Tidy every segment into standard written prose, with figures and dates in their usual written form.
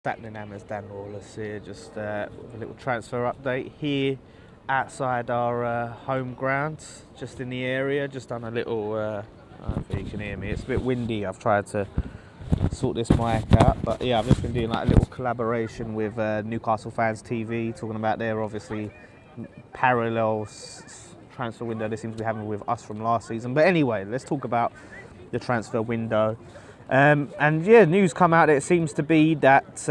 Statling Hammers, Dan Lawless here, just with a little transfer update here outside our home ground, just in the area, just done a little, I don't know if you can hear me, it's a bit windy, I've tried to sort this mic out, but yeah, I've just been doing like a little collaboration with Newcastle Fans TV, talking about their obviously parallel transfer window they seem to be having with us from last season. But anyway, let's talk about the transfer window. And yeah, news come out that it seems to be that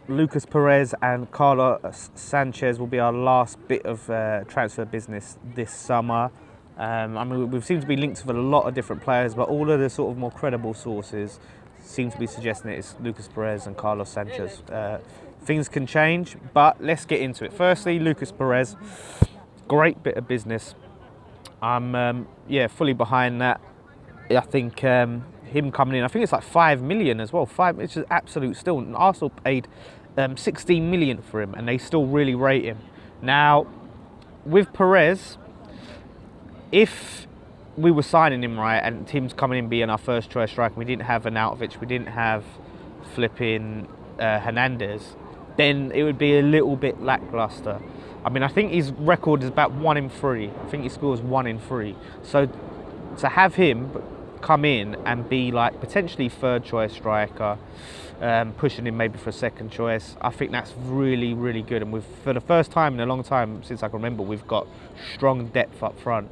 Lucas Perez and Carlos Sanchez will be our last bit of transfer business this summer. I mean, we've seemed to be linked with a lot of different players, but all of the sort of more credible sources seem to be suggesting that it's Lucas Perez and Carlos Sanchez. Things can change, but let's get into it. Firstly, Lucas Perez, great bit of business. I'm fully behind that. I think him coming in, I think it's like 5 million as well. Which is absolute steal. Arsenal paid 16 million for him, and they still really rate him. Now, with Perez, if we were signing him right, and Tim's coming in being our first choice striker, we didn't have Arnautovic, we didn't have flipping Hernandez, then it would be a little bit lackluster. I mean, I think his record is about 1 in 3. I think he scores 1 in 3. So to have him come in and be like potentially third choice striker, pushing him maybe for a second choice, I think that's really, really good. And for the first time in a long time since I can remember, we've got strong depth up front.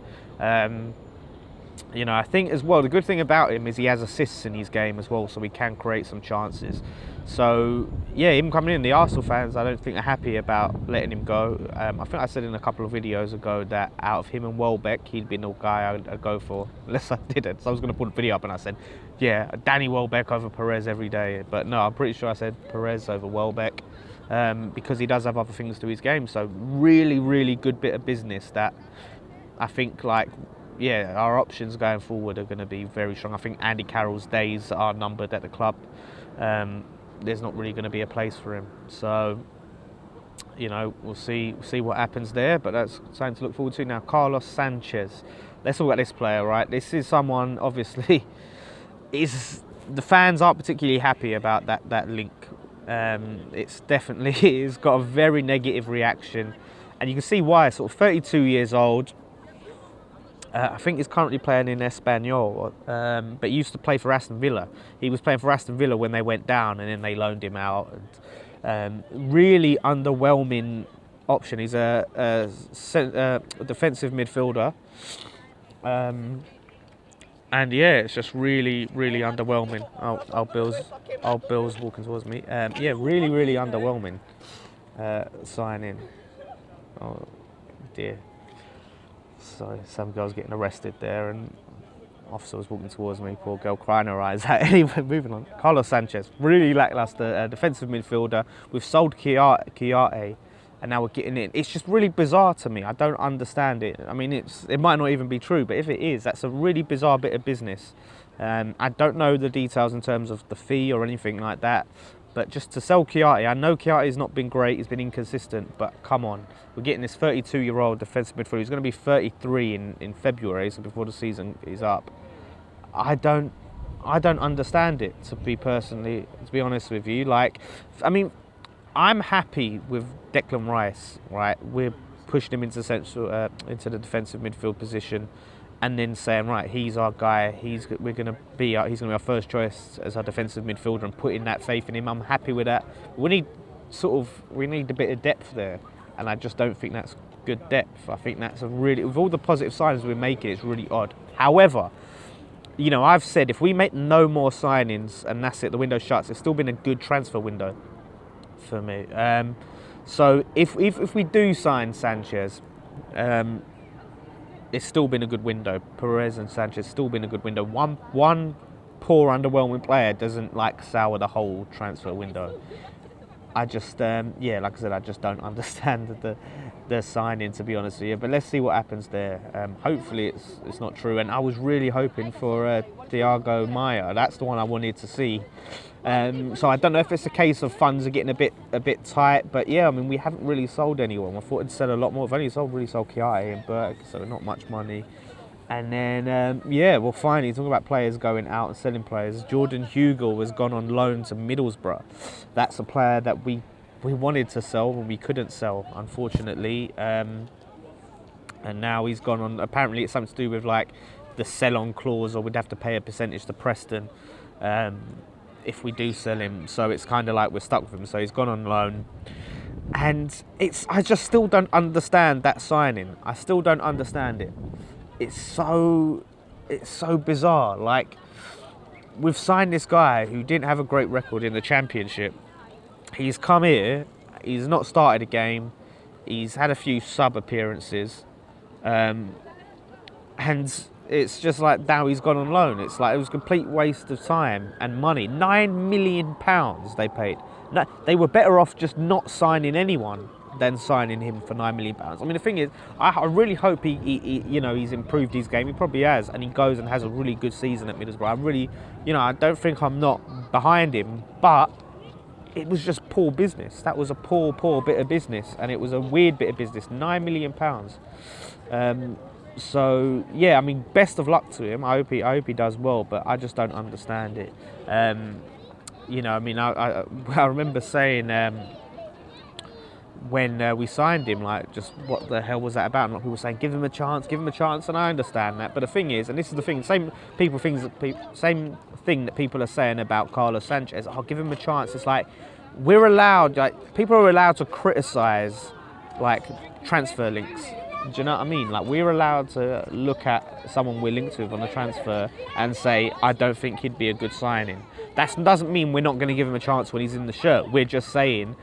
You know, I think as well, the good thing about him is he has assists in his game as well, so he can create some chances. So yeah, him coming in, the Arsenal fans, I don't think are happy about letting him go. I think I said in a couple of videos ago that out of him and Welbeck, he'd been the guy I'd go for, unless I didn't. So I was going to put a video up and I said, yeah, Danny Welbeck over Perez every day. But no, I'm pretty sure I said Perez over Welbeck, because he does have other things to his game. So really, really good bit of business that I think, like, yeah, our options going forward are going to be very strong. I think Andy Carroll's days are numbered at the club. There's not really going to be a place for him. So, you know, we'll see what happens there. But that's something to look forward to. Now, Carlos Sanchez. Let's talk about this player, right? This is someone, obviously, the fans aren't particularly happy about that link. It's definitely, it's got a very negative reaction. And you can see why. Sort of 32 years old. I think he's currently playing in Espanyol, but he used to play for Aston Villa. He was playing for Aston Villa when they went down, and then they loaned him out. And, really underwhelming option. He's a defensive midfielder. And yeah, it's just really, really underwhelming. Our Bill's walking towards me. Yeah, really, really underwhelming signing. Oh dear. So some girl's getting arrested there, and officer was walking towards me, poor girl crying her eyes out. Anyway, moving on. Carlos Sanchez, really lackluster defensive midfielder. We've sold Chiarte, and now we're getting in. It's just really bizarre to me. I don't understand it. I mean, it might not even be true, but if it is, that's a really bizarre bit of business. I don't know the details in terms of the fee or anything like that. But just to sell Chiarte, I know Chiarte's not been great, he's been inconsistent, but come on. We're getting this 32-year-old defensive midfielder. He's going to be 33 in February, so before the season is up. I don't understand it, to be honest with you. Like, I mean, I'm happy with Declan Rice, right? We're pushing him into the defensive midfield position, and then saying, right, he's our guy. He's going to be our first choice as our defensive midfielder, and putting that faith in him. I'm happy with that. We need a bit of depth there, and I just don't think that's good depth. I think that's with all the positive signs we're making, it's really odd. However, you know, I've said if we make no more signings and that's it, the window shuts, it's still been a good transfer window for me. So if we do sign Sanchez, it's still been a good window. Perez and Sanchez still been a good window. One poor, underwhelming player doesn't like sour the whole transfer window. I just, like I said, I just don't understand the signing, to be honest with you. But let's see what happens there. Hopefully it's not true. And I was really hoping for Thiago Maia. That's the one I wanted to see. So I don't know if it's a case of funds are getting a bit tight, but yeah, I mean, we haven't really sold anyone. I thought it'd sell a lot more. We've only really sold Chiarte and Burke, so not much money. And then, yeah, well, finally, talking about players going out and selling players, Jordan Hugill has gone on loan to Middlesbrough. That's a player that we wanted to sell, but we couldn't sell, unfortunately. And now he's gone on, apparently it's something to do with like the sell-on clause, or we'd have to pay a percentage to Preston if we do sell him. So it's kind of like we're stuck with him. So he's gone on loan. And I just still don't understand that signing. I still don't understand it. It's so bizarre. Like, we've signed this guy who didn't have a great record in the Championship. He's come here, he's not started a game, he's had a few sub appearances, and it's just like now he's gone on loan. It's like it was a complete waste of time and money. £9 million they paid. No, they were better off just not signing anyone than signing him for £9 million. I mean, the thing is, I really hope he he's improved his game. He probably has, and he goes and has a really good season at Middlesbrough. I really, I don't think I'm not behind him, but it was just poor business. That was a poor bit of business, and it was a weird bit of business. £9 million. So yeah, I mean, best of luck to him. I hope he does well, but I just don't understand it. I mean, I remember saying when we signed him, like, just what the hell was that about? And a lot of people were saying, give him a chance, and I understand that. But the thing is, and this is the thing, same thing that people are saying about Carlos Sanchez. Oh, give him a chance. It's like people are allowed to criticise like transfer links. Do you know what I mean? Like, we're allowed to look at someone we're linked with on a transfer and say, I don't think he'd be a good signing. That doesn't mean we're not going to give him a chance when he's in the shirt. We're just saying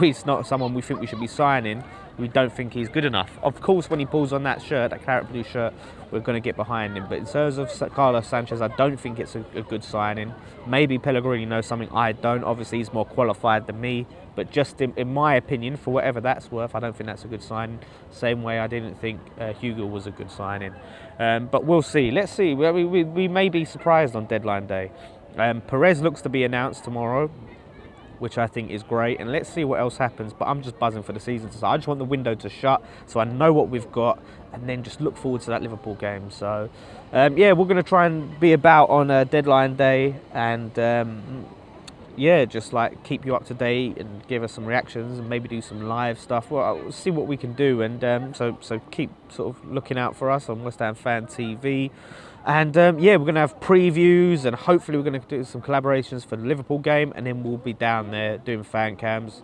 he's not someone we think we should be signing. We don't think he's good enough. Of course, when he pulls on that shirt, that claret blue shirt, we're going to get behind him. But in terms of Carlos Sanchez, I don't think it's a good signing. Maybe Pellegrini knows something I don't. Obviously, he's more qualified than me. But just in my opinion, for whatever that's worth, I don't think that's a good signing. Same way I didn't think Hugill was a good signing. But we'll see. Let's see. We may be surprised on deadline day. Perez looks to be announced tomorrow, which I think is great, and let's see what else happens. But I'm just buzzing for the season to start. I just want the window to shut so I know what we've got, and then just look forward to that Liverpool game. So yeah, we're going to try and be about on deadline day, and yeah, just like keep you up to date and give us some reactions and maybe do some live stuff. Well, we'll see what we can do, and so keep sort of looking out for us on West Ham Fan TV. And yeah, we're going to have previews, and hopefully we're going to do some collaborations for the Liverpool game, and then we'll be down there doing fan cams.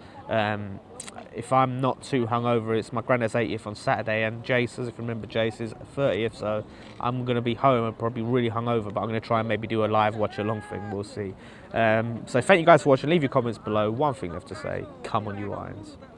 If I'm not too hungover, it's my granddad's 80th on Saturday, and Jace's, if you remember, Jace's 30th, so I'm going to be home and probably really hungover, but I'm going to try and maybe do a live watch-along thing. We'll see. So thank you guys for watching. Leave your comments below. One thing left to say, come on you Irons.